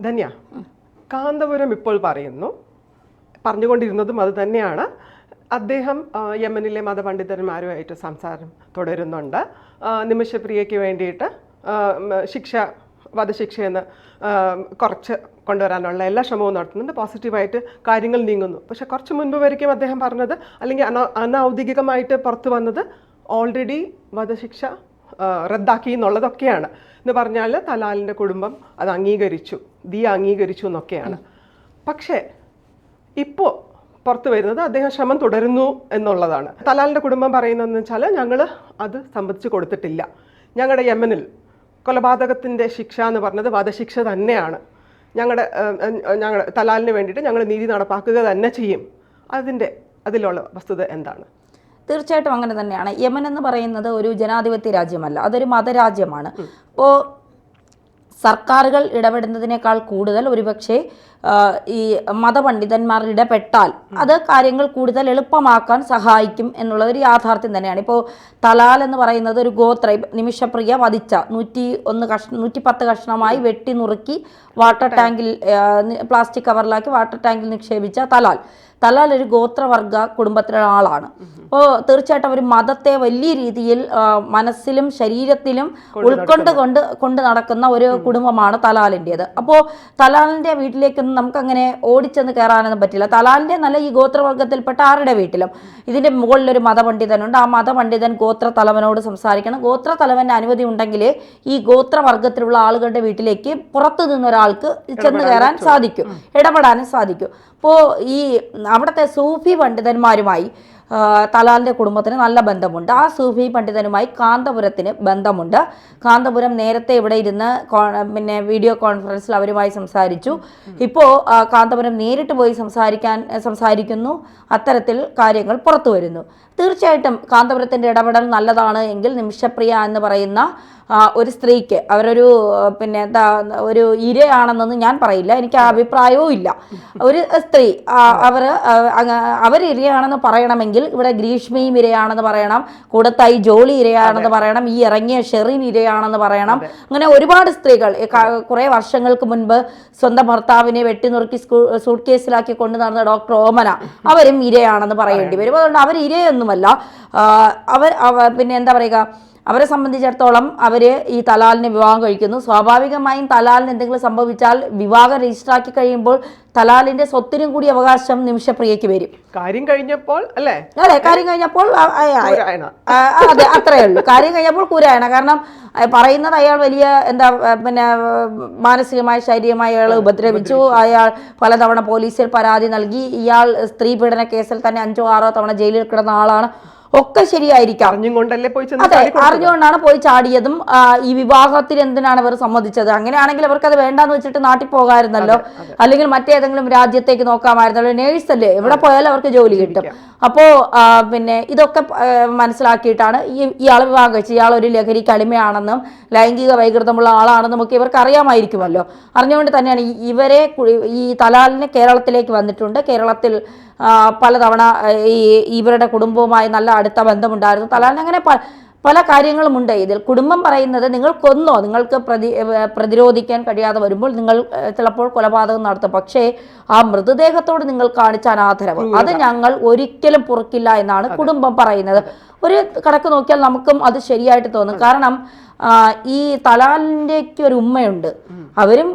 ധന്യ, കാന്തപുരം ഇപ്പോൾ പറഞ്ഞുകൊണ്ടിരുന്നതും അത് തന്നെയാണ്. അദ്ദേഹം യമനിലെ മതപണ്ഡിതന്മാരുമായിട്ട് സംസാരം തുടരുന്നുണ്ട്. നിമിഷപ്രിയയ്ക്ക് വേണ്ടിയിട്ട് വധശിക്ഷയെന്ന് കുറച്ച് കൊണ്ടുവരാനുള്ള എല്ലാ ശ്രമവും നടത്തുന്നുണ്ട്. പോസിറ്റീവായിട്ട് കാര്യങ്ങൾ നീങ്ങുന്നു. പക്ഷെ കുറച്ച് മുൻപ് വരയ്ക്കും അദ്ദേഹം പറഞ്ഞത്, അല്ലെങ്കിൽ അനൗദ്യോഗികമായിട്ട് പുറത്തു വന്നത്, ഓൾറെഡി വധശിക്ഷ റദ്ദാക്കി എന്നുള്ളതൊക്കെയാണ്. എന്ന് പറഞ്ഞാൽ തലാലിൻ്റെ കുടുംബം അത് അംഗീകരിച്ചു, അംഗീകരിച്ചു എന്നൊക്കെയാണ്. പക്ഷേ ഇപ്പോൾ പുറത്തു വരുന്നത് അദ്ദേഹം ശ്രമം തുടരുന്നു എന്നുള്ളതാണ്. തലാലിൻ്റെ കുടുംബം പറയുന്നതെന്ന് വെച്ചാൽ, ഞങ്ങൾ അത് സമ്മതിച്ചു കൊടുത്തിട്ടില്ല. ഞങ്ങളുടെ യമനിൽ കൊലപാതകത്തിൻ്റെ ശിക്ഷ എന്ന് പറഞ്ഞത് വധശിക്ഷ തന്നെയാണ്. ഞങ്ങളുടെ തലാലിന് വേണ്ടിയിട്ട് ഞങ്ങൾ നീതി നടപ്പാക്കുക തന്നെ ചെയ്യും. അതിലുള്ള വസ്തുത എന്താണ്? തീർച്ചയായിട്ടും അങ്ങനെ തന്നെയാണ്. യമൻ എന്ന് പറയുന്നത് ഒരു ജനാധിപത്യ രാജ്യമല്ല, അതൊരു മതരാജ്യമാണ്. അപ്പോൾ സർക്കാരുകൾ ഇടപെടുന്നതിനേക്കാൾ കൂടുതൽ ഒരുപക്ഷെ ഈ മതപണ്ഡിതന്മാർ ഇടപെട്ടാൽ അത് കാര്യങ്ങൾ കൂടുതൽ എളുപ്പമാക്കാൻ സഹായിക്കും എന്നുള്ള ഒരു യാഥാർത്ഥ്യം തന്നെയാണ്. ഇപ്പോൾ തലാൽ എന്ന് പറയുന്നത് ഒരു ഗോത്ര, നിമിഷപ്രിയ വധിച്ച 110 കഷ്ണമായി വെട്ടി നുറുക്കി വാട്ടർ ടാങ്കിൽ, പ്ലാസ്റ്റിക് കവറിലാക്കി വാട്ടർ ടാങ്കിൽ നിക്ഷേപിച്ച തലാൽ ഒരു ഗോത്രവർഗ കുടുംബത്തിലുള്ള ആളാണ്. അപ്പോൾ തീർച്ചയായിട്ടും അവർ മതത്തെ വലിയ രീതിയിൽ മനസ്സിലും ശരീരത്തിലും കൊണ്ട് നടക്കുന്ന ഒരു കുടുംബമാണ് തലാലിൻ്റേത്. അപ്പോൾ തലാലിൻ്റെ വീട്ടിലേക്കൊന്നും നമുക്കങ്ങനെ ഓടിച്ചെന്ന് കയറാനൊന്നും പറ്റില്ല. തലാലിൻ്റെ നല്ല ഈ ഗോത്രവർഗത്തിൽപ്പെട്ട ആരുടെ വീട്ടിലും ഇതിൻ്റെ മുകളിലൊരു മതപണ്ഡിതനുണ്ട്. ആ മതപണ്ഡിതൻ ഗോത്രത്തലവനോട് സംസാരിക്കണം. ഗോത്രത്തലവൻ്റെ അനുമതി ഉണ്ടെങ്കിൽ ഈ ഗോത്രവർഗത്തിലുള്ള ആളുകളുടെ വീട്ടിലേക്ക് പുറത്തു നിന്നൊരാൾക്ക് ചെന്ന് കയറാൻ സാധിക്കും, ഇടപെടാനും സാധിക്കും. അപ്പോൾ ഈ അവിടുത്തെ സൂഫി പണ്ഡിതന്മാരുമായി തലാലിൻ്റെ കുടുംബത്തിന് നല്ല ബന്ധമുണ്ട്. ആ സൂഫി പണ്ഡിതനുമായി കാന്തപുരത്തിന് ബന്ധമുണ്ട്. കാന്തപുരം നേരത്തെ ഇവിടെ ഇരുന്ന് വീഡിയോ കോൺഫറൻസിൽ അവരുമായി സംസാരിച്ചു. ഇപ്പോൾ കാന്തപുരം നേരിട്ട് പോയി സംസാരിക്കുന്നു. അത്തരത്തിൽ കാര്യങ്ങൾ പുറത്തു വരുന്നു. തീർച്ചയായിട്ടും കാന്തപുരത്തിൻ്റെ ഇടപെടൽ നല്ലതാണ് എങ്കിൽ നിമിഷപ്രിയ എന്ന് പറയുന്ന ഒരു സ്ത്രീക്ക് അവരൊരു ഒരു ഇരയാണെന്നൊന്നും ഞാൻ പറയില്ല, എനിക്ക് ആ അഭിപ്രായവും ഇല്ല. ഒരു സ്ത്രീ അവർ ഇരയാണെന്ന് പറയണമെങ്കിൽ ഇവിടെ ഗ്രീഷ്മയും ഇരയാണെന്ന് പറയണം, കൂടത്തായി ജോളി ഇരയാണെന്ന് പറയണം, ഈ ഇറങ്ങിയ ഷെറിൻ ഇരയാണെന്ന് പറയണം. അങ്ങനെ ഒരുപാട് സ്ത്രീകൾ കുറേ വർഷങ്ങൾക്ക് മുൻപ് സ്വന്തം ഭർത്താവിനെ വെട്ടിനുറുക്കി സൂട്ട് കേസിലാക്കി കൊണ്ടു നടന്ന ഡോക്ടർ ഓമന, അവരും ഇരയാണെന്ന് പറയേണ്ടി വരും. അതുകൊണ്ട് അവർ ഇരയൊന്നുമല്ല. എന്താ പറയുക, അവരെ സംബന്ധിച്ചിടത്തോളം അവർ ഈ തലാലിനെ വിവാഹം കഴിക്കുന്നു. സ്വാഭാവികമായും തലാലിന് എന്തെങ്കിലും സംഭവിച്ചാൽ വിവാഹം രജിസ്റ്ററാക്കി കഴിയുമ്പോൾ തലാലിന്റെ സ്വത്തിനും കൂടി അവകാശം നിമിഷപ്രിയയ്ക്ക് വരും. കാര്യം കഴിഞ്ഞപ്പോൾ കാര്യം കഴിഞ്ഞപ്പോൾ അതെ, അത്രയേ ഉള്ളൂ. കാര്യം കഴിഞ്ഞപ്പോൾ കൂരായണ. കാരണം പറയുന്നത് അയാൾ വലിയ മാനസികമായി ശാരീരികമായി അയാൾ ഉപദ്രവിച്ചു, അയാൾ പലതവണ പോലീസിൽ പരാതി നൽകി, ഇയാൾ സ്ത്രീ പീഡന കേസിൽ തന്നെ 5 or 6 തവണ ജയിലിൽ കിടന്ന ആളാണ്. ഒക്കെ ശരിയായിരിക്കാം, അതെ, അറിഞ്ഞുകൊണ്ടാണ് പോയി ചാടിയതും. ഈ വിവാഹത്തിന് എന്തിനാണ് അവർ സമ്മതിച്ചത്? അങ്ങനെയാണെങ്കിൽ അവർക്ക് അത് വേണ്ടാന്ന് വെച്ചിട്ട് നാട്ടിൽ പോകാമായിരുന്നല്ലോ, അല്ലെങ്കിൽ മറ്റേതെങ്കിലും രാജ്യത്തേക്ക് നോക്കാമായിരുന്നല്ലോ. നേഴ്സല്ലേ, എവിടെ പോയാലും അവർക്ക് ജോലി കിട്ടും. അപ്പോൾ ഇതൊക്കെ മനസ്സിലാക്കിയിട്ടാണ് ഇയാൾ വിവാഹം കഴിച്ചത്. ഇയാൾ ഒരു ലഹരിക്ക് അടിമയാണെന്നും ലൈംഗിക വൈകൃതമുള്ള ആളാണെന്നും ഒക്കെ ഇവർക്ക് അറിയാമായിരിക്കുമല്ലോ. അറിഞ്ഞുകൊണ്ട് തന്നെയാണ് ഈ തലാലിന് കേരളത്തിലേക്ക് വന്നിട്ടുണ്ട്. കേരളത്തിൽ പലതവണ ഇവരുടെ കുടുംബവുമായി നല്ല അടുത്ത ബന്ധമുണ്ടായിരുന്നു തലാലിന്. അങ്ങനെ പല കാര്യങ്ങളുമുണ്ട് ഇതിൽ. കുടുംബം പറയുന്നത് നിങ്ങൾക്ക് പ്രതിരോധിക്കാൻ കഴിയാതെ വരുമ്പോൾ നിങ്ങൾ ചിലപ്പോൾ കൊലപാതകം നടത്തും, പക്ഷേ ആ മൃതദേഹത്തോട് നിങ്ങൾ കാണിച്ച അനാദരവ് അത് ഞങ്ങൾ ഒരിക്കലും പൊറുക്കില്ല എന്നാണ് കുടുംബം പറയുന്നത്. ഒരു കണക്ക് നോക്കിയാൽ നമുക്കും അത് ശരിയായിട്ട് തോന്നും. കാരണം ഈ തലാലിൻ്റെക്ക് ഒരു ഉമ്മയുണ്ട്, അവരും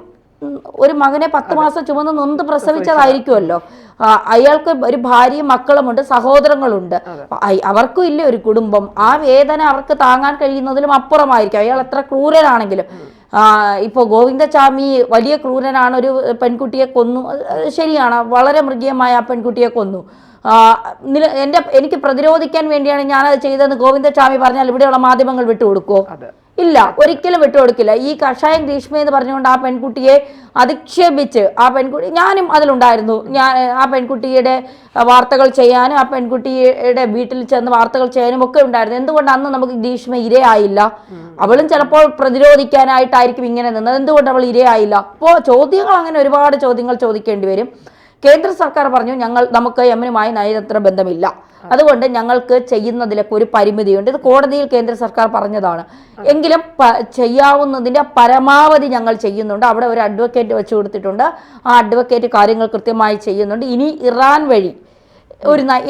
ഒരു മകനെ 10 മാസം ചുമന്ന് നൊന്ത് പ്രസവിച്ചതായിരിക്കുമല്ലോ. അയാൾക്ക് ഒരു ഭാര്യയും മക്കളുമുണ്ട്, സഹോദരങ്ങളുണ്ട്. അവർക്കും ഇല്ല ഒരു കുടുംബം. ആ വേദന അവർക്ക് താങ്ങാൻ കഴിയുന്നതിലും അപ്പുറമായിരിക്കും അയാൾ എത്ര ക്രൂരനാണെങ്കിലും. ഇപ്പോൾ ഗോവിന്ദചാമി വലിയ ക്രൂരനാണ്, ഒരു പെൺകുട്ടിയെ കൊന്നു, ശരിയാണ്, വളരെ മൃഗീയമായ ആ പെൺകുട്ടിയെ കൊന്നു. എനിക്ക് പ്രതിരോധിക്കാൻ വേണ്ടിയാണ് ഞാനത് ചെയ്തതെന്ന് ഗോവിന്ദചാമി പറഞ്ഞാൽ ഇവിടെയുള്ള മാധ്യമങ്ങൾ വിട്ടുകൊടുക്കുമോ? ഇല്ല, ഒരിക്കലും വിട്ടുകൊടുക്കില്ല. ഈ കഷായം ഗ്രീഷ്മ എന്ന് പറഞ്ഞുകൊണ്ട് ആ പെൺകുട്ടിയെ അധിക്ഷേപിച്ച്, ഞാനും അതിലുണ്ടായിരുന്നു, ആ പെൺകുട്ടിയുടെ വാർത്തകൾ ചെയ്യാനും ആ പെൺകുട്ടിയുടെ വീട്ടിൽ ചെന്ന് വാർത്തകൾ ചെയ്യാനും ഒക്കെ ഉണ്ടായിരുന്നു. എന്തുകൊണ്ട് അന്ന് നമുക്ക് ഗ്രീഷ്മ ഇരയായില്ല? അവളും ചിലപ്പോൾ പ്രതിരോധിക്കാനായിട്ടായിരിക്കും ഇങ്ങനെ നിന്നത്. എന്തുകൊണ്ട് അവൾ ഇരയായില്ല? അപ്പോൾ ചോദ്യങ്ങൾ, അങ്ങനെ ഒരുപാട് ചോദ്യങ്ങൾ ചോദിക്കേണ്ടി വരും. കേന്ദ്ര സർക്കാർ പറഞ്ഞു നമുക്ക് യമനുമായി നയതന്ത്ര ബന്ധമില്ല, അതുകൊണ്ട് ഞങ്ങൾക്ക് ചെയ്യുന്നതിലൊക്കെ ഒരു പരിമിതിയുണ്ട്. ഇത് കോടതിയിൽ കേന്ദ്ര സർക്കാർ പറഞ്ഞതാണ്. എങ്കിലും ചെയ്യാവുന്നതിന്റെ പരമാവധി ഞങ്ങൾ ചെയ്യുന്നുണ്ട്. അവിടെ ഒരു അഡ്വക്കേറ്റ് വെച്ച് കൊടുത്തിട്ടുണ്ട്. ആ അഡ്വക്കേറ്റ് കാര്യങ്ങൾ കൃത്യമായി ചെയ്യുന്നുണ്ട്. ഇനി ഇറാൻ വഴി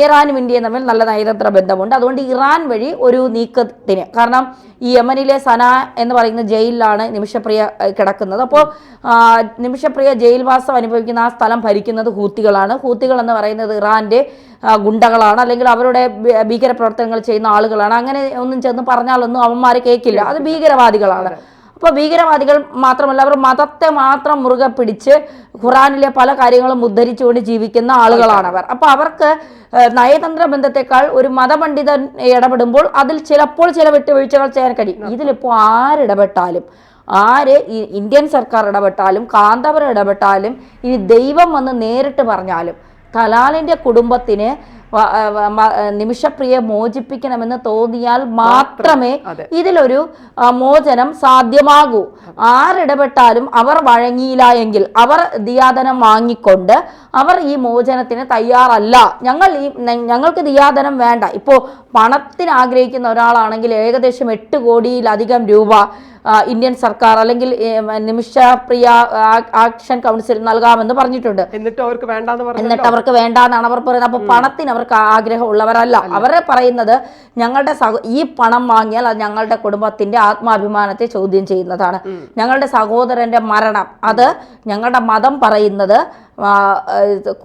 ഇറാനും ഇന്ത്യയും തമ്മിൽ നല്ല നയതന്ത്ര ബന്ധമുണ്ട്. അതുകൊണ്ട് ഇറാൻ വഴി ഒരു നീക്കത്തിന്, കാരണം ഈ യമനിലെ സന എന്ന് പറയുന്ന ജയിലിലാണ് നിമിഷപ്രിയ കിടക്കുന്നത്. അപ്പോൾ നിമിഷപ്രിയ ജയിൽവാസം അനുഭവിക്കുന്ന ആ സ്ഥലം ഭരിക്കുന്നത് ഹൂത്തികളാണ്. ഹൂത്തികൾ എന്ന് പറയുന്നത് ഇറാന്റെ ഗുണ്ടകളാണ്, അല്ലെങ്കിൽ അവരുടെ ഭീകര പ്രവർത്തനങ്ങൾ ചെയ്യുന്ന ആളുകളാണ്. അങ്ങനെ ഒന്നും ചെന്ന് പറഞ്ഞാലൊന്നും അവന്മാർ കേൾക്കില്ല, അത് ഭീകരവാദികളാണ്. അപ്പോൾ ഭീകരവാദികൾ മാത്രമല്ല, അവർ മതത്തെ മാത്രം മുറുകെ പിടിച്ച് ഖുറാനിലെ പല കാര്യങ്ങളും ഉദ്ധരിച്ചുകൊണ്ട് ജീവിക്കുന്ന ആളുകളാണ് അവർ. അപ്പോൾ അവർക്ക് നയതന്ത്ര ബന്ധത്തെക്കാൾ ഒരു മതപണ്ഡിതൻ ഇടപെടുമ്പോൾ അതിൽ ചിലപ്പോൾ ചില വിട്ടുവീഴ്ചകൾ ചെയ്യാൻ കഴിയും. ഇതിലിപ്പോൾ ആരിടപെട്ടാലും, ഇന്ത്യൻ സർക്കാർ ഇടപെട്ടാലും, കാന്തപുരം ഇടപെട്ടാലും, ഇനി ദൈവം വന്ന് നേരിട്ട് പറഞ്ഞാലും തലാലിൻ്റെ കുടുംബത്തിന് നിമിഷപ്രിയെ മോചിപ്പിക്കണമെന്ന് തോന്നിയാൽ മാത്രമേ ഇതിലൊരു മോചനം സാധ്യമാകൂ. ആരിടപെട്ടാലും അവർ വഴങ്ങിയില്ല എങ്കിൽ, അവർ ദിയാദനം വാങ്ങിക്കൊണ്ട് അവർ ഈ മോചനത്തിന് തയ്യാറല്ല. ഞങ്ങൾക്ക് ദിയാദനം വേണ്ട. ഇപ്പോൾ പണത്തിന് ആഗ്രഹിക്കുന്ന ഒരാളാണെങ്കിൽ ഏകദേശം 8 കോടിയിലധികം രൂപ ഇന്ത്യൻ സർക്കാർ അല്ലെങ്കിൽ നിമിഷപ്രിയ ആക്ഷൻ കൗൺസിൽ നൽകാമെന്ന് പറഞ്ഞിട്ടുണ്ട്. എന്നിട്ട് അവർക്ക് വേണ്ടാന്നാണ് അവർ പറയുന്നത്. അപ്പൊ പണത്തിന് അവർക്ക് ആഗ്രഹമുള്ളവരല്ല. അവർ പറയുന്നത് ഞങ്ങളുടെ ഈ പണം വാങ്ങിയാൽ അത് ഞങ്ങളുടെ കുടുംബത്തിന്റെ ആത്മാഭിമാനത്തെ ചോദ്യം ചെയ്യുന്നതാണ്. ഞങ്ങളുടെ സഹോദരന്റെ മരണം, അത് ഞങ്ങളുടെ മതം പറയുന്നത്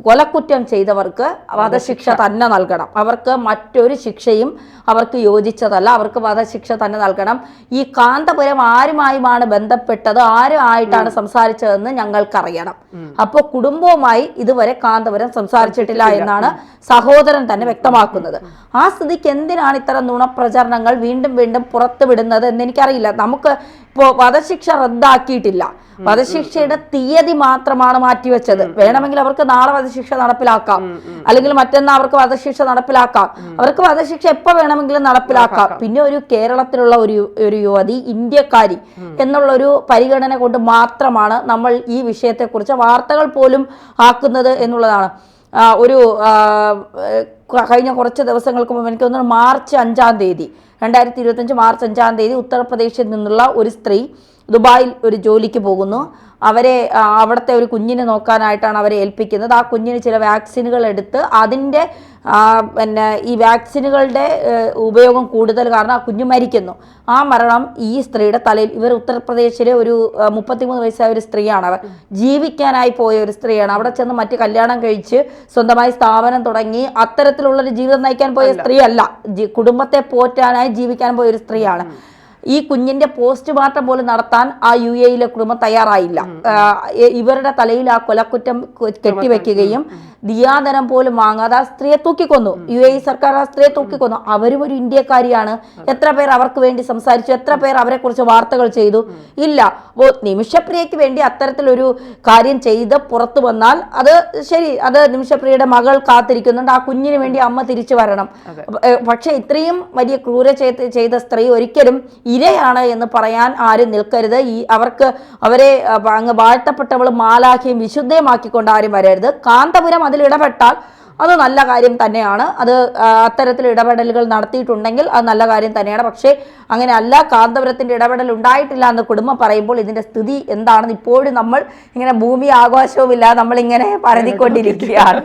കൊലക്കുറ്റം ചെയ്തവർക്ക് വധശിക്ഷ തന്നെ നൽകണം. അവർക്ക് മറ്റൊരു ശിക്ഷയും അവർക്ക് യോജിച്ചതല്ല. അവർക്ക് വധശിക്ഷ തന്നെ നൽകണം. ഈ കാന്തപുരം ആരുമായുമാണ് ബന്ധപ്പെട്ടത്, ആരുമായിട്ടാണ് സംസാരിച്ചതെന്ന് ഞങ്ങൾക്കറിയണം. അപ്പോൾ കുടുംബവുമായി ഇതുവരെ കാന്തപുരം സംസാരിച്ചിട്ടില്ല എന്നാണ് സഹോദരൻ തന്നെ വ്യക്തമാക്കുന്നത്. ആ സ്ഥിതിക്ക് എന്തിനാണ് ഇത്തരം നുണപ്രചരണങ്ങൾ വീണ്ടും വീണ്ടും പുറത്തുവിടുന്നത് എന്ന് എനിക്കറിയില്ല. നമുക്ക് ഇപ്പോൾ വധശിക്ഷ റദ്ദാക്കിയിട്ടില്ല, വധശിക്ഷയുടെ തീയതി മാത്രമാണ് മാറ്റിവെച്ചത്. വേണമെങ്കിൽ അവർക്ക് നാളെ വധശിക്ഷ നടപ്പിലാക്കാം, അല്ലെങ്കിൽ മറ്റന്നാൾ അവർക്ക് വധശിക്ഷ നടപ്പിലാക്കാം. അവർക്ക് വധശിക്ഷ എപ്പോൾ വേണമെങ്കിലും നടപ്പിലാക്കാം. പിന്നെ ഒരു കേരളത്തിലുള്ള ഒരു യുവതി, ഇന്ത്യക്കാരി എന്നുള്ളൊരു പരിഗണന കൊണ്ട് മാത്രമാണ് നമ്മൾ ഈ വിഷയത്തെക്കുറിച്ച് വാർത്തകൾ പോലും ആക്കുന്നത് എന്നുള്ളതാണ്. കഴിഞ്ഞ കുറച്ച് ദിവസങ്ങൾക്ക് മുമ്പ് എനിക്ക് തോന്നുന്നു മാർച്ച് 5-ാം തീയതി 2025 മാർച്ച് 5-ാം തീയതി ഉത്തർപ്രദേശിൽ നിന്നുള്ള ഒരു സ്ത്രീ ദുബായിൽ ഒരു ജോലിക്ക് പോകുന്നു. അവിടുത്തെ ഒരു കുഞ്ഞിനെ നോക്കാനായിട്ടാണ് അവരെ ഏൽപ്പിക്കുന്നത്. ആ കുഞ്ഞിന് ചില വാക്സിനുകൾ എടുത്ത് അതിൻ്റെ ഈ വാക്സിനുകളുടെ ഉപയോഗം കൂടുതൽ കാരണം ആ കുഞ്ഞ് മരിക്കുന്നു. ആ മരണം ഈ സ്ത്രീയുടെ തലയിൽ, ഇവർ ഉത്തർപ്രദേശിലെ ഒരു 33 വയസ്സായ ഒരു സ്ത്രീയാണ്. അവർ ജീവിക്കാനായി പോയ ഒരു സ്ത്രീയാണ്. അവിടെ ചെന്ന് മറ്റ് കല്യാണം കഴിച്ച് സ്വന്തമായി സ്ഥാപനം തുടങ്ങി അത്തരത്തിലുള്ളൊരു ജീവിതം നയിക്കാൻ പോയ സ്ത്രീ അല്ല, കുടുംബത്തെ പോറ്റാനായി ജീവിക്കാൻ പോയ ഒരു സ്ത്രീയാണ്. ഈ കുഞ്ഞിന്റെ പോസ്റ്റ്മോർട്ടം പോലും നടത്താൻ ആ UAE കുടുംബം തയ്യാറായില്ല. ഇവരുടെ തലയിൽ ആ കൊലക്കുറ്റം കെട്ടിവെക്കുകയും ദിയാദനം പോലും വാങ്ങാതെ ആ സ്ത്രീയെ തൂക്കിക്കൊന്നു. UAE സർക്കാർ ആ സ്ത്രീയെ തൂക്കിക്കൊന്നു. അവരും ഒരു ഇന്ത്യക്കാരിയാണ്. എത്ര പേർ അവർക്ക് വേണ്ടി സംസാരിച്ചു, എത്ര പേർ അവരെ കുറിച്ച് വാർത്തകൾ ചെയ്തു? ഇല്ല. അപ്പോൾ നിമിഷപ്രിയയ്ക്ക് വേണ്ടി അത്തരത്തിലൊരു കാര്യം ചെയ്ത് പുറത്തു വന്നാൽ അത് ശരി, അത് നിമിഷപ്രിയയുടെ മകൾ കാത്തിരിക്കുന്നുണ്ട്, ആ കുഞ്ഞിന് വേണ്ടി അമ്മ തിരിച്ചു വരണം. പക്ഷെ ഇത്രയും വലിയ ക്രൂര ചെയ്ത സ്ത്രീ ഒരിക്കലും ഇരയാണ് എന്ന് പറയാൻ ആരും നിൽക്കരുത്. അവരെ അങ്ങ് വാഴ്ത്തപ്പെട്ടവൾ മാലാഖയും വിശുദ്ധയുമാക്കിക്കൊണ്ട് ആരും വരരുത്. കാന്തപുരം അതിൽ ഇടപെട്ടാൽ അത് നല്ല കാര്യം തന്നെയാണ്. അത് അത്തരത്തിൽ ഇടപെടലുകൾ നടത്തിയിട്ടുണ്ടെങ്കിൽ അത് നല്ല കാര്യം തന്നെയാണ്. പക്ഷേ അങ്ങനെ അല്ല, കാന്തപുരത്തിന്റെ ഇടപെടൽ ഉണ്ടായിട്ടില്ല എന്ന് കുടുംബം പറയുമ്പോൾ ഇതിന്റെ സ്ഥിതി എന്താണെന്ന് ഇപ്പോഴും നമ്മൾ ഇങ്ങനെ ഭൂമി ആഘോഷവുമില്ല, നമ്മളിങ്ങനെ പരതിക്കൊണ്ടിരിക്കുകയാണ്.